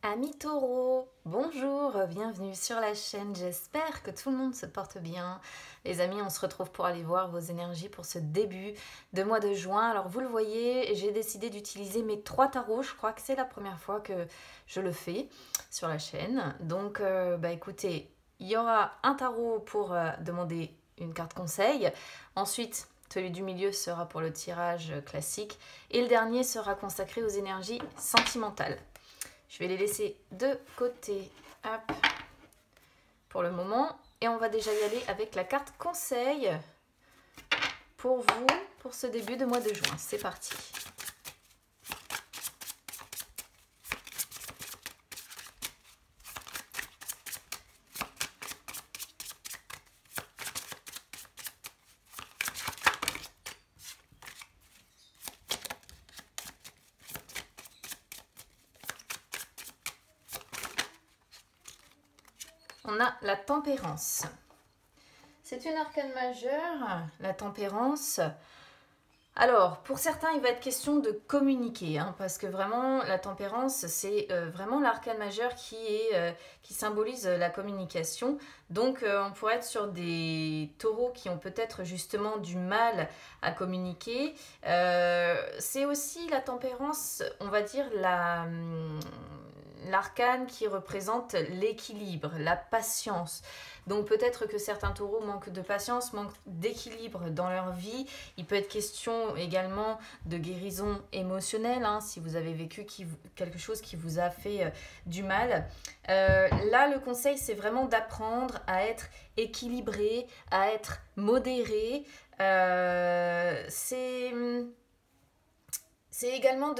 Amis taureaux, bonjour, bienvenue sur la chaîne, j'espère que tout le monde se porte bien. Les amis, on se retrouve pour aller voir vos énergies pour ce début de mois de juin. Alors vous le voyez, j'ai décidé d'utiliser mes 3 tarots, je crois que c'est la première fois que je le fais sur la chaîne. Donc écoutez, il y aura un tarot pour demander une carte conseil, ensuite celui du milieu sera pour le tirage classique et le dernier sera consacré aux énergies sentimentales. Je vais les laisser de côté, hop, pour le moment. Et on va déjà y aller avec la carte conseil pour vous, pour ce début de mois de juin. C'est parti. On a la tempérance. C'est une arcane majeure, la tempérance. Alors, pour certains, il va être question de communiquer, parce que vraiment, la tempérance, c'est vraiment l'arcane majeure qui symbolise la communication. Donc, on pourrait être sur des taureaux qui ont peut-être justement du mal à communiquer. C'est aussi la tempérance, on va dire, l'arcane qui représente l'équilibre, la patience. Donc peut-être que certains taureaux manquent de patience, manquent d'équilibre dans leur vie. Il peut être question également de guérison émotionnelle, si vous avez vécu quelque chose qui vous a fait du mal. Là, le conseil, c'est vraiment d'apprendre à être équilibré, à être modéré. C'est également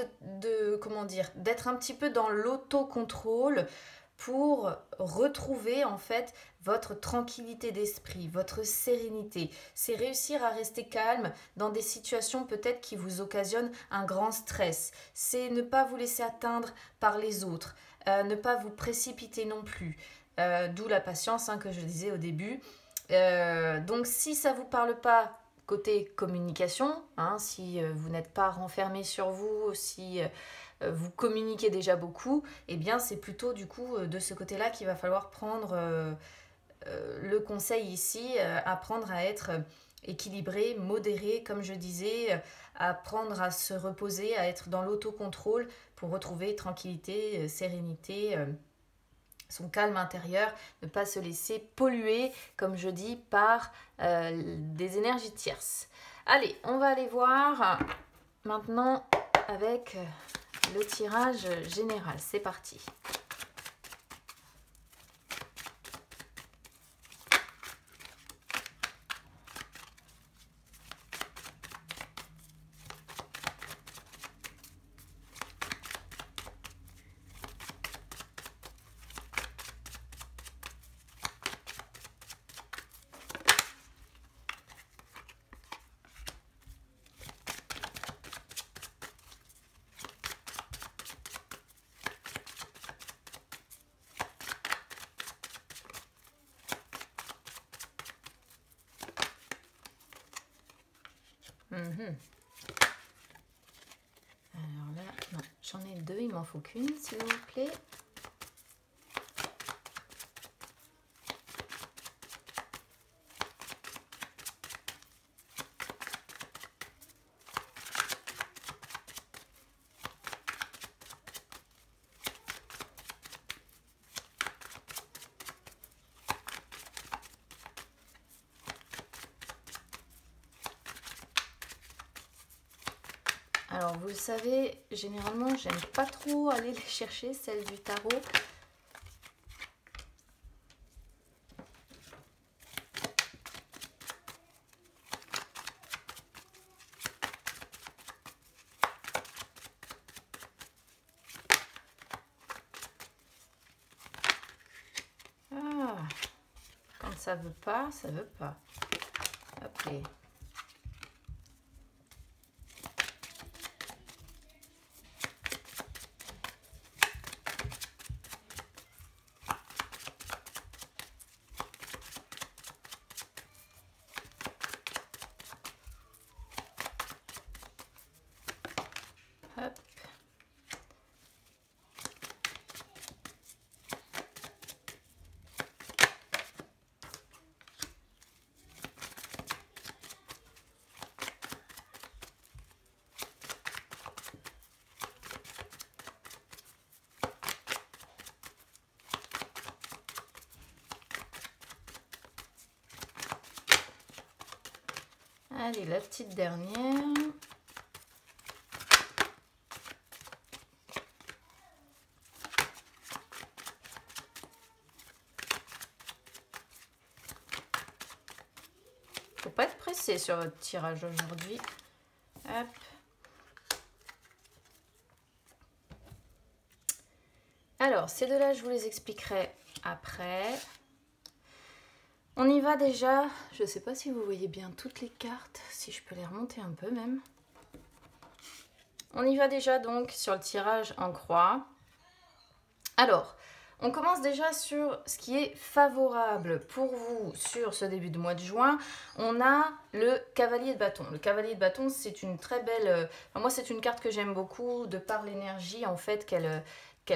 comment dire, d'être un petit peu dans l'autocontrôle pour retrouver en fait votre tranquillité d'esprit, votre sérénité. C'est réussir à rester calme dans des situations peut-être qui vous occasionnent un grand stress. C'est ne pas vous laisser atteindre par les autres, ne pas vous précipiter non plus. D'où la patience que je disais au début. Donc si ça ne vous parle pas, côté communication, si vous n'êtes pas renfermé sur vous, si vous communiquez déjà beaucoup, eh bien c'est plutôt du coup de ce côté-là qu'il va falloir prendre le conseil ici, apprendre à être équilibré, modéré, comme je disais, apprendre à se reposer, à être dans l'autocontrôle pour retrouver tranquillité, sérénité, son calme intérieur, ne pas se laisser polluer, comme je dis, par des énergies tierces. Allez, on va aller voir maintenant avec le tirage général. C'est parti. Alors là, non, j'en ai 2, il m'en faut qu'une, s'il vous plaît. Alors vous le savez, généralement j'aime pas trop aller les chercher, celles du tarot. Ah, quand ça veut pas, ça veut pas. Hop les. Hop. Allez, la petite dernière. Faut pas être pressé sur votre tirage aujourd'hui. Hop. Alors, ces deux-là, je vous les expliquerai après. On y va déjà. Je ne sais pas si vous voyez bien toutes les cartes, si je peux les remonter un peu même. On y va déjà donc sur le tirage en croix. Alors, on commence déjà sur ce qui est favorable pour vous sur ce début de mois de juin. On a le cavalier de bâton. Le cavalier de bâton, c'est une très belle... moi, c'est une carte que j'aime beaucoup de par l'énergie en fait qu'elle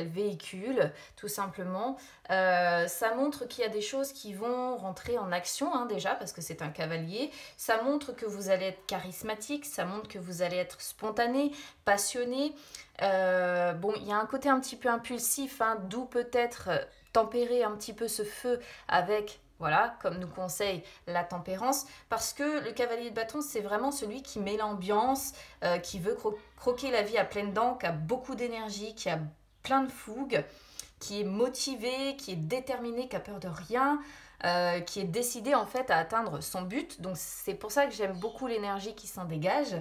véhicule, tout simplement. Ça montre qu'il y a des choses qui vont rentrer en action, hein, déjà, parce que c'est un cavalier. Ça montre que vous allez être charismatique, ça montre que vous allez être spontané, passionné. Bon, il y a un côté un petit peu impulsif, hein, d'où peut-être tempérer un petit peu ce feu avec... Voilà, comme nous conseille la tempérance, parce que le cavalier de bâton, c'est vraiment celui qui met l'ambiance, qui veut croquer la vie à pleines dents, qui a beaucoup d'énergie, qui a plein de fougue, qui est motivé, qui est déterminé, qui a peur de rien, qui est décidé en fait à atteindre son but. Donc c'est pour ça que j'aime beaucoup l'énergie qui s'en dégage.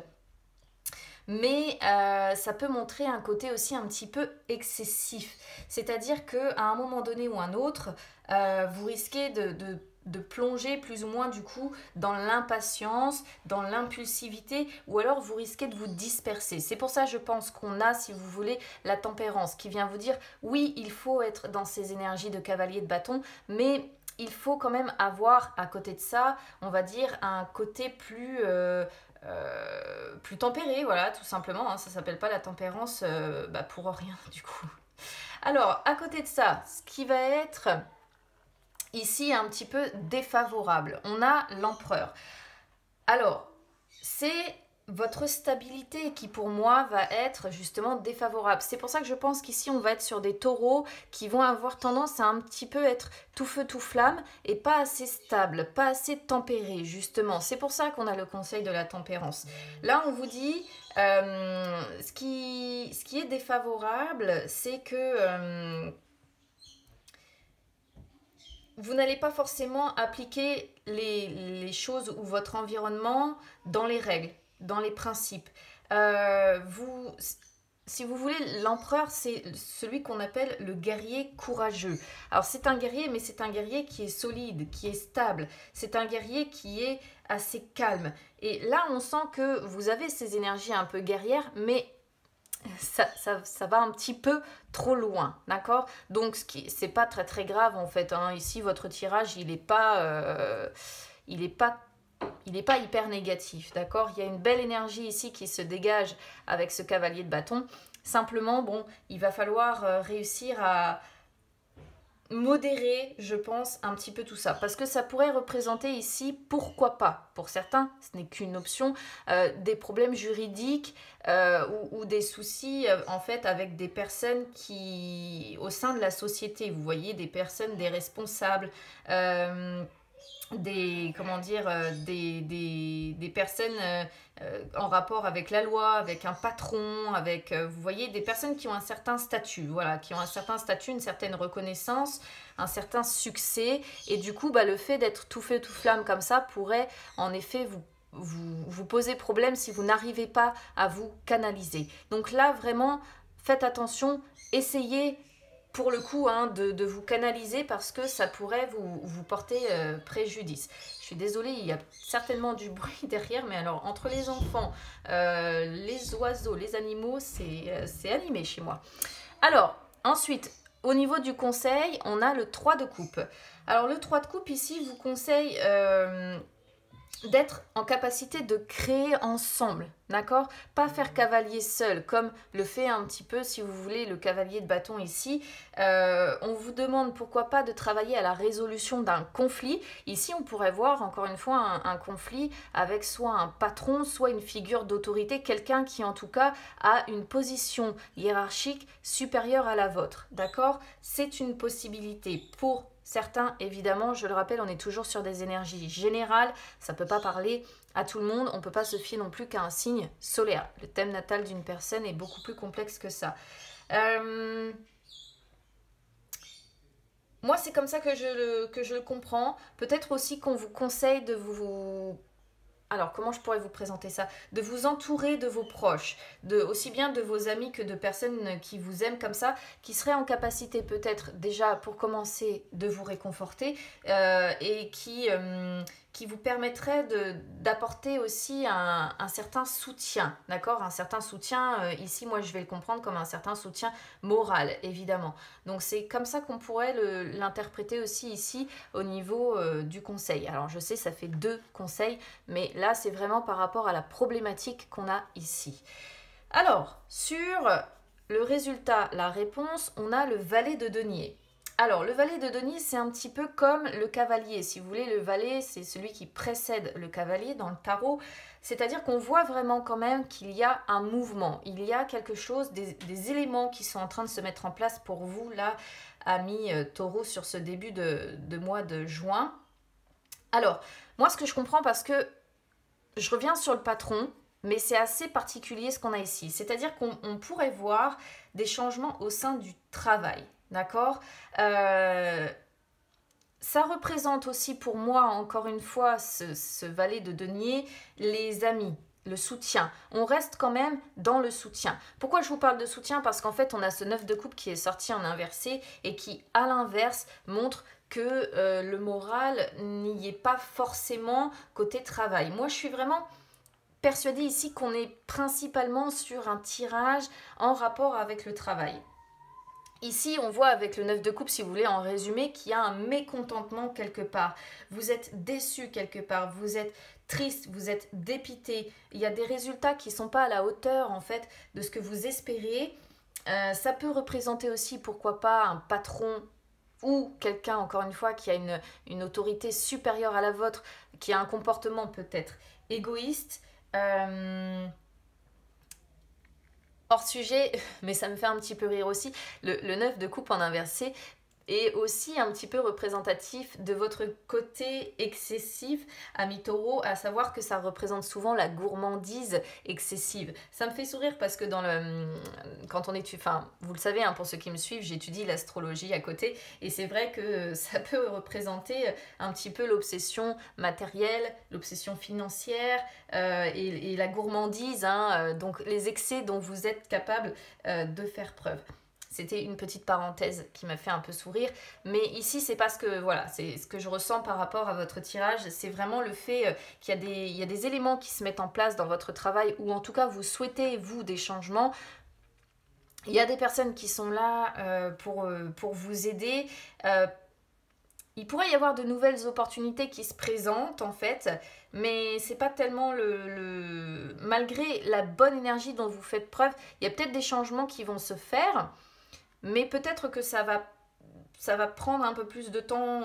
Mais ça peut montrer un côté aussi un petit peu excessif. C'est-à-dire qu'à un moment donné ou un autre, vous risquez de plonger plus ou moins du coup dans l'impatience, dans l'impulsivité, ou alors vous risquez de vous disperser. C'est pour ça je pense qu'on a, si vous voulez, la tempérance qui vient vous dire oui, il faut être dans ces énergies de cavalier de bâton, mais il faut quand même avoir à côté de ça, on va dire, un côté plus tempéré, voilà, tout simplement, hein. Ça s'appelle pas la tempérance pour rien du coup. Alors, à côté de ça, ce qui va être ici un petit peu défavorable, on a l'empereur. Alors, c'est votre stabilité qui pour moi va être justement défavorable. C'est pour ça que je pense qu'ici on va être sur des taureaux qui vont avoir tendance à un petit peu être tout feu tout flamme et pas assez stable, pas assez tempéré justement. C'est pour ça qu'on a le conseil de la tempérance. Là on vous dit ce qui est défavorable, c'est que vous n'allez pas forcément appliquer les choses ou votre environnement dans les règles, dans les principes. Si vous voulez, l'empereur, c'est celui qu'on appelle le guerrier courageux. Alors c'est un guerrier, mais c'est un guerrier qui est solide, qui est stable. C'est un guerrier qui est assez calme. Et là, on sent que vous avez ces énergies un peu guerrières, mais ça va un petit peu trop loin, d'accord? Donc c'est pas très très grave en fait, hein. Ici votre tirage il est pas hyper négatif, d'accord? Il y a une belle énergie ici qui se dégage avec ce cavalier de bâton. Simplement, bon, il va falloir réussir à modérer, je pense, un petit peu tout ça. Parce que ça pourrait représenter ici, pourquoi pas, pour certains, ce n'est qu'une option, des problèmes juridiques ou des soucis, en fait, avec des personnes qui, au sein de la société, vous voyez, des personnes, des responsables, des personnes en rapport avec la loi, avec un patron, avec, vous voyez, des personnes qui ont un certain statut, voilà, qui ont un certain statut, une certaine reconnaissance, un certain succès, et du coup, le fait d'être tout feu, tout flamme comme ça pourrait, en effet, vous poser problème si vous n'arrivez pas à vous canaliser. Donc là, vraiment, faites attention, essayez pour le coup de vous canaliser parce que ça pourrait vous porter préjudice. Je suis désolée, il y a certainement du bruit derrière, mais alors entre les enfants, les oiseaux, les animaux, c'est animé chez moi. Alors, ensuite, au niveau du conseil, on a le 3 de coupe. Alors le 3 de coupe ici vous conseille d'être en capacité de créer ensemble, d'accord? Pas faire cavalier seul, comme le fait un petit peu, si vous voulez, le cavalier de bâton ici. On vous demande pourquoi pas de travailler à la résolution d'un conflit. Ici, on pourrait voir, encore une fois, un conflit avec soit un patron, soit une figure d'autorité, quelqu'un qui, en tout cas, a une position hiérarchique supérieure à la vôtre, d'accord? C'est une possibilité pour certains, évidemment, je le rappelle, on est toujours sur des énergies générales, ça ne peut pas parler à tout le monde, on ne peut pas se fier non plus qu'à un signe solaire. Le thème natal d'une personne est beaucoup plus complexe que ça. Moi, c'est comme ça que je le comprends. Peut-être aussi qu'on vous conseille de vous... Alors, comment je pourrais vous présenter ça? De vous entourer de vos proches, aussi bien de vos amis que de personnes qui vous aiment comme ça, qui seraient en capacité peut-être déjà pour commencer de vous réconforter et qui vous permettraient d'apporter aussi un certain soutien, d'accord? Un certain soutien, ici moi je vais le comprendre comme un certain soutien moral, évidemment. Donc c'est comme ça qu'on pourrait l'interpréter aussi ici au niveau du conseil. Alors je sais, ça fait 2 conseils, mais là, c'est vraiment par rapport à la problématique qu'on a ici. Alors, sur le résultat, la réponse, on a le valet de denier. Alors, le valet de denier, c'est un petit peu comme le cavalier. Si vous voulez, le valet, c'est celui qui précède le cavalier dans le tarot. C'est-à-dire qu'on voit vraiment quand même qu'il y a un mouvement. Il y a quelque chose, des éléments qui sont en train de se mettre en place pour vous, là, amis taureaux, sur ce début de mois de juin. Alors, moi, ce que je comprends, parce que je reviens sur le patron, mais c'est assez particulier ce qu'on a ici. C'est-à-dire qu'on pourrait voir des changements au sein du travail, d'accord ça représente aussi pour moi, encore une fois, ce valet de denier, les amis, le soutien. On reste quand même dans le soutien. Pourquoi je vous parle de soutien? Parce qu'en fait, on a ce 9 de coupe qui est sorti en inversé et qui, à l'inverse, montre que le moral n'y est pas forcément côté travail. Moi, je suis vraiment persuadée ici qu'on est principalement sur un tirage en rapport avec le travail. Ici, on voit avec le 9 de coupe, si vous voulez, en résumé, qu'il y a un mécontentement quelque part. Vous êtes déçu quelque part, vous êtes triste, vous êtes dépité. Il y a des résultats qui ne sont pas à la hauteur, en fait, de ce que vous espériez. Ça peut représenter aussi, pourquoi pas, un patron ou quelqu'un, encore une fois, qui a une autorité supérieure à la vôtre, qui a un comportement peut-être égoïste, hors sujet, mais ça me fait un petit peu rire aussi, le 9 de coupe en inversé est aussi un petit peu représentatif de votre côté excessif, ami taureau, à savoir que ça représente souvent la gourmandise excessive. Ça me fait sourire parce que quand on étudie, enfin vous le savez, hein, pour ceux qui me suivent, j'étudie l'astrologie à côté, et c'est vrai que ça peut représenter un petit peu l'obsession matérielle, l'obsession financière et la gourmandise, hein, donc les excès dont vous êtes capable de faire preuve. C'était une petite parenthèse qui m'a fait un peu sourire. Mais ici, c'est parce que, voilà, c'est ce que je ressens par rapport à votre tirage. C'est vraiment le fait qu'il y a des éléments qui se mettent en place dans votre travail, ou en tout cas, vous souhaitez, vous, des changements. Il y a des personnes qui sont là pour vous aider. Il pourrait y avoir de nouvelles opportunités qui se présentent, en fait. Mais c'est pas tellement malgré la bonne énergie dont vous faites preuve, il y a peut-être des changements qui vont se faire. Mais peut-être que ça va prendre un peu plus de temps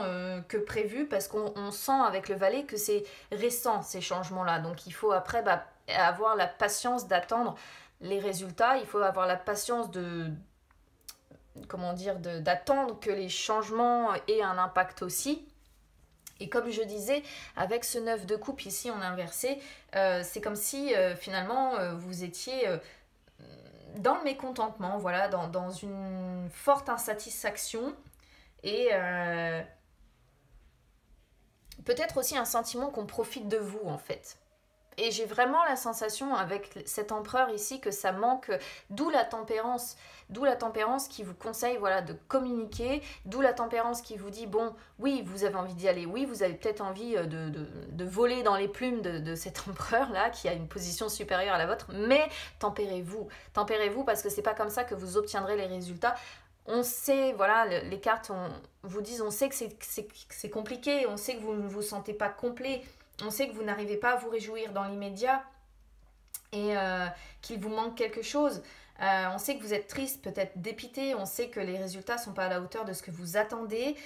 que prévu parce qu'on sent avec le valet que c'est récent ces changements-là. Donc il faut après avoir la patience d'attendre les résultats. Il faut avoir la patience d'attendre que les changements aient un impact aussi. Et comme je disais, avec ce 9 de coupe ici en inversé, c'est comme si finalement vous étiez dans le mécontentement, voilà, dans une forte insatisfaction et peut-être aussi un sentiment qu'on profite de vous en fait. Et j'ai vraiment la sensation avec cet empereur ici que ça manque, d'où la tempérance qui vous conseille voilà, de communiquer, d'où la tempérance qui vous dit, bon, oui, vous avez envie d'y aller, oui, vous avez peut-être envie de voler dans les plumes de cet empereur-là, qui a une position supérieure à la vôtre, mais tempérez-vous parce que c'est pas comme ça que vous obtiendrez les résultats. On sait, voilà, les cartes vous disent, on sait que c'est compliqué, on sait que vous ne vous sentez pas complet, on sait que vous n'arrivez pas à vous réjouir dans l'immédiat et qu'il vous manque quelque chose. On sait que vous êtes triste, peut-être dépité, on sait que les résultats ne sont pas à la hauteur de ce que vous attendez.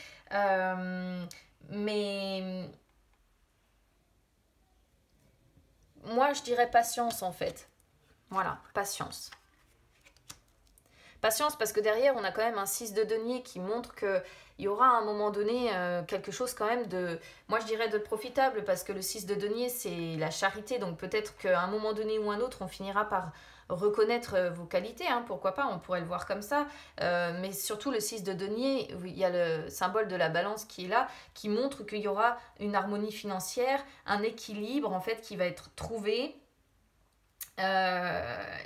Mais moi, je dirais patience en fait. Voilà, patience. Patience, parce que derrière, on a quand même un 6 de denier qui montre qu'il y aura à un moment donné quelque chose quand même de, moi je dirais de profitable, parce que le 6 de denier, c'est la charité. Donc peut-être qu'à un moment donné ou un autre, on finira par reconnaître vos qualités, hein, pourquoi pas, on pourrait le voir comme ça. Mais surtout le 6 de denier, il y a le symbole de la balance qui est là, qui montre qu'il y aura une harmonie financière, un équilibre en fait qui va être trouvé.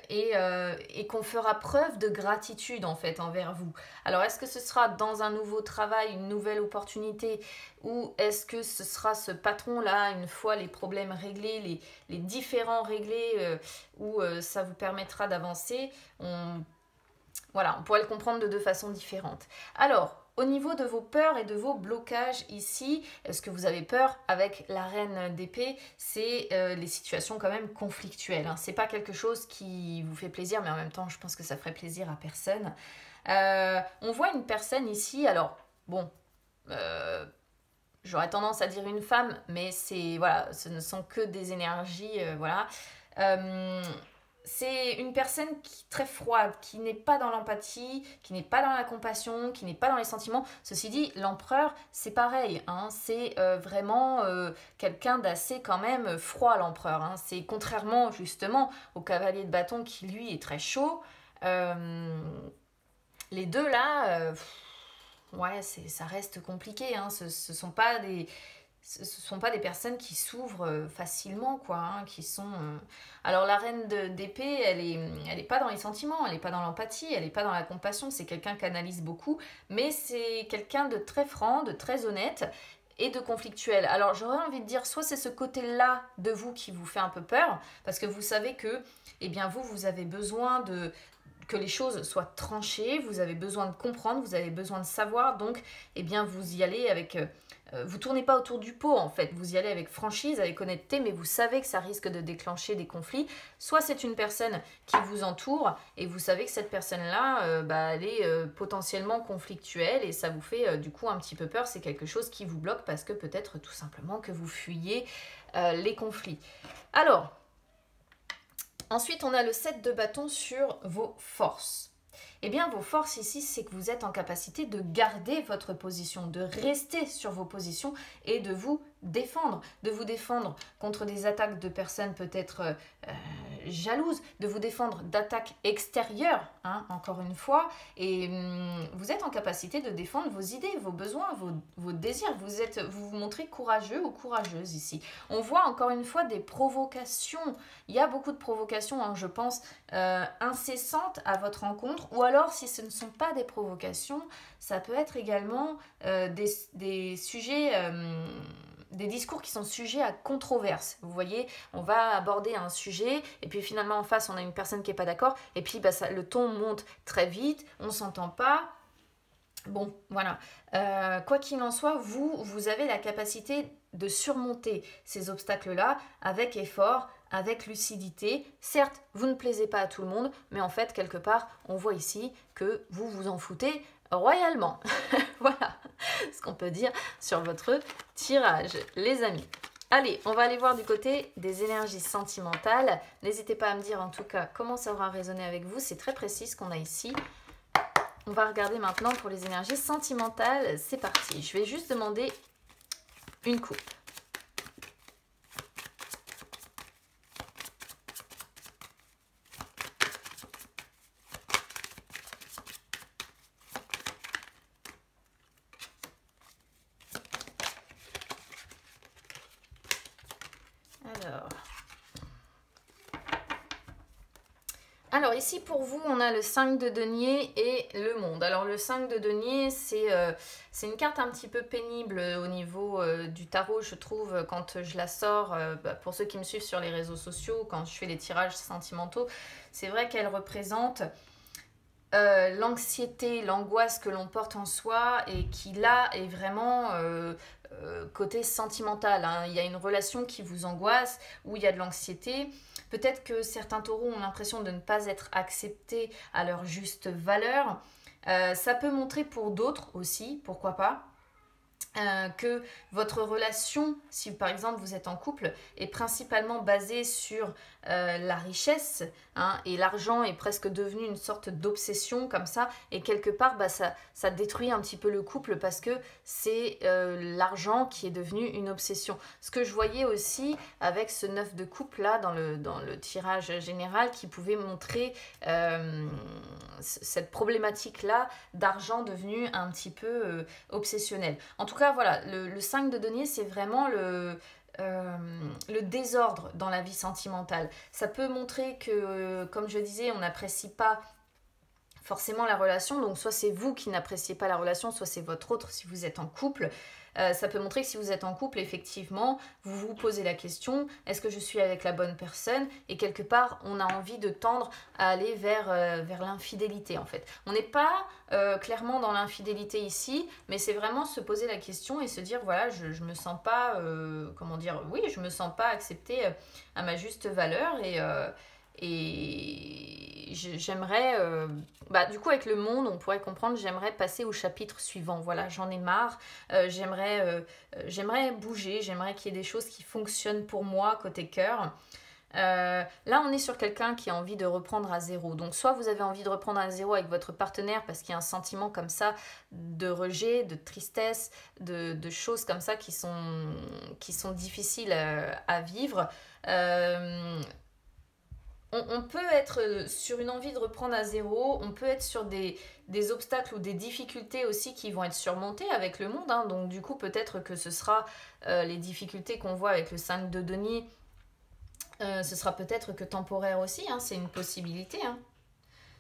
Et qu'on fera preuve de gratitude en fait envers vous. Alors est-ce que ce sera dans un nouveau travail, une nouvelle opportunité, ou est-ce que ce sera ce patron-là, une fois les problèmes réglés, les différends réglés, où ça vous permettra d'avancer? Voilà, on pourrait le comprendre de deux façons différentes. Alors, au niveau de vos peurs et de vos blocages ici, est-ce que vous avez peur avec la reine d'épée? C'est les situations quand même conflictuelles. Hein. C'est pas quelque chose qui vous fait plaisir, mais en même temps, je pense que ça ferait plaisir à personne. On voit une personne ici, alors, bon, j'aurais tendance à dire une femme, mais c'est, voilà, ce ne sont que des énergies, voilà. C'est une personne très froide, qui n'est pas dans l'empathie, qui n'est pas dans la compassion, qui n'est pas dans les sentiments. Ceci dit, l'empereur, c'est pareil. Hein, c'est vraiment quelqu'un d'assez quand même froid, l'empereur. Hein. C'est contrairement justement au cavalier de bâton qui, lui, est très chaud. Les deux là, ouais, ça reste compliqué. Hein. Ce sont pas des personnes qui s'ouvrent facilement, quoi, hein, qui sont... Alors la reine d'épée, elle est pas dans les sentiments, elle est pas dans l'empathie, elle est pas dans la compassion, c'est quelqu'un qui analyse beaucoup, mais c'est quelqu'un de très franc, de très honnête et de conflictuel. Alors j'aurais envie de dire, soit c'est ce côté-là de vous qui vous fait un peu peur, parce que vous savez que, eh bien vous avez besoin que les choses soient tranchées, vous avez besoin de comprendre, vous avez besoin de savoir, donc eh bien vous y allez avec... vous tournez pas autour du pot en fait, vous y allez avec franchise, avec honnêteté, mais vous savez que ça risque de déclencher des conflits. Soit c'est une personne qui vous entoure et vous savez que cette personne-là, elle est potentiellement conflictuelle et ça vous fait du coup un petit peu peur, c'est quelque chose qui vous bloque parce que peut-être tout simplement que vous fuyez les conflits. Alors, ensuite on a le 7 de bâton sur vos forces. Eh bien, vos forces ici, c'est que vous êtes en capacité de garder votre position, de rester sur vos positions et de vous défendre contre des attaques de personnes peut-être jalouses, de vous défendre d'attaques extérieures, hein, encore une fois, et vous êtes en capacité de défendre vos idées, vos besoins, vos désirs, vous vous montrez courageux ou courageuse ici. On voit encore une fois des provocations, il y a beaucoup de provocations, hein, je pense, incessantes à votre rencontre, ou alors si ce ne sont pas des provocations, ça peut être également des sujets... des discours qui sont sujets à controverse. Vous voyez, on va aborder un sujet et puis finalement en face on a une personne qui n'est pas d'accord et puis le ton monte très vite, on ne s'entend pas. Bon, voilà. Quoi qu'il en soit, vous avez la capacité de surmonter ces obstacles-là avec effort, avec lucidité. Certes, vous ne plaisez pas à tout le monde, mais en fait, quelque part, on voit ici que vous vous en foutez royalement. Voilà ce qu'on peut dire sur votre tirage, les amis. Allez, on va aller voir du côté des énergies sentimentales. N'hésitez pas à me dire en tout cas comment ça aura résonné avec vous. C'est très précis ce qu'on a ici. On va regarder maintenant pour les énergies sentimentales. C'est parti. Je vais juste demander une coupe. Alors ici pour vous, on a le 5 de denier et le monde. Alors le 5 de denier, c'est une carte un petit peu pénible au niveau du tarot, je trouve, quand je la sors. Pour ceux qui me suivent sur les réseaux sociaux, quand je fais les tirages sentimentaux, c'est vrai qu'elle représente l'anxiété, l'angoisse que l'on porte en soi et qui là est vraiment côté sentimental. Hein. Il y a une relation qui vous angoisse, où il y a de l'anxiété. Peut-être que certains taureaux ont l'impression de ne pas être acceptés à leur juste valeur. Ça peut montrer pour d'autres aussi, pourquoi pas, que votre relation, si par exemple vous êtes en couple, est principalement basée sur la richesse, hein, et l'argent est presque devenu une sorte d'obsession comme ça, et quelque part ça détruit un petit peu le couple parce que c'est l'argent qui est devenu une obsession. Ce que je voyais aussi avec ce 9 de coupe là dans le tirage général qui pouvait montrer cette problématique là d'argent devenu un petit peu obsessionnel. En tout cas, voilà, le 5 de denier, c'est vraiment le désordre dans la vie sentimentale. Ça peut montrer que, comme je disais, on n'apprécie pas forcément la relation, donc soit c'est vous qui n'appréciez pas la relation, soit c'est votre autre si vous êtes en couple. Ça peut montrer que si vous êtes en couple, effectivement, vous vous posez la question, est-ce que je suis avec la bonne personne? Et quelque part, on a envie de tendre à aller vers l'infidélité, en fait. On n'est pas clairement dans l'infidélité ici, mais c'est vraiment se poser la question et se dire, voilà, je me sens pas, comment dire, oui, je me sens pas acceptée à ma juste valeur et j'aimerais, du coup avec le monde, on pourrait comprendre, j'aimerais passer au chapitre suivant. Voilà, j'en ai marre, j'aimerais bouger, j'aimerais qu'il y ait des choses qui fonctionnent pour moi côté cœur. Là, on est sur quelqu'un qui a envie de reprendre à zéro. Donc, soit vous avez envie de reprendre à zéro avec votre partenaire parce qu'il y a un sentiment comme ça de rejet, de tristesse, de choses comme ça qui sont difficiles à vivre. On peut être sur une envie de reprendre à zéro, on peut être sur des obstacles ou des difficultés aussi qui vont être surmontées avec le monde, hein. Donc du coup peut-être que ce sera les difficultés qu'on voit avec le 5 de denier, ce sera peut-être que temporaire aussi, hein, c'est une possibilité, hein.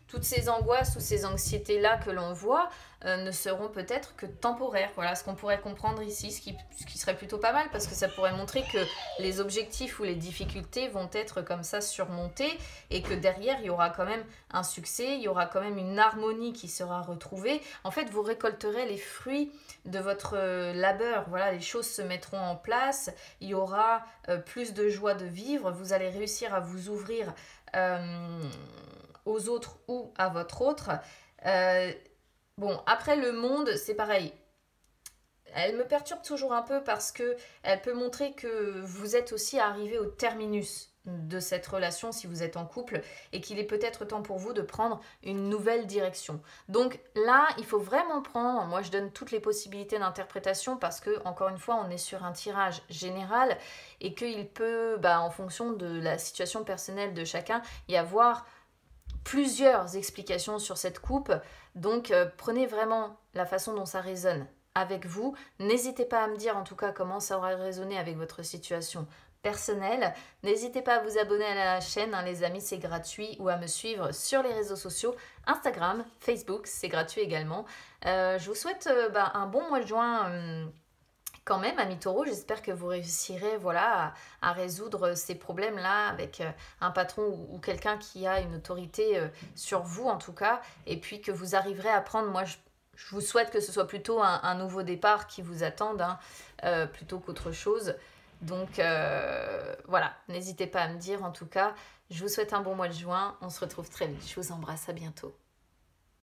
Toutes ces angoisses ou ces anxiétés-là que l'on voit ne seront peut-être que temporaires. Voilà ce qu'on pourrait comprendre ici, ce qui serait plutôt pas mal parce que ça pourrait montrer que les objectifs ou les difficultés vont être comme ça surmontés et que derrière, il y aura quand même un succès, il y aura quand même une harmonie qui sera retrouvée. En fait, vous récolterez les fruits de votre labeur. Voilà, les choses se mettront en place, il y aura plus de joie de vivre, vous allez réussir à vous ouvrir aux autres ou à votre autre. Bon, après le monde, c'est pareil. Elle me perturbe toujours un peu parce que elle peut montrer que vous êtes aussi arrivé au terminus de cette relation si vous êtes en couple et qu'il est peut-être temps pour vous de prendre une nouvelle direction. Donc là, il faut vraiment prendre, moi je donne toutes les possibilités d'interprétation parce que encore une fois, on est sur un tirage général et qu'il peut, en fonction de la situation personnelle de chacun, y avoir plusieurs explications sur cette coupe, donc prenez vraiment la façon dont ça résonne avec vous. N'hésitez pas à me dire en tout cas comment ça aura résonné avec votre situation personnelle. N'hésitez pas à vous abonner à la chaîne, hein, les amis, c'est gratuit, ou à me suivre sur les réseaux sociaux, Instagram, Facebook, c'est gratuit également. Je vous souhaite un bon mois de juin quand même, amis taureaux, j'espère que vous réussirez à résoudre ces problèmes-là avec un patron ou quelqu'un qui a une autorité sur vous en tout cas, et puis que vous arriverez à prendre, moi je vous souhaite que ce soit plutôt un nouveau départ qui vous attende, hein, plutôt qu'autre chose. Donc voilà, n'hésitez pas à me dire en tout cas. Je vous souhaite un bon mois de juin, on se retrouve très vite, je vous embrasse, à bientôt.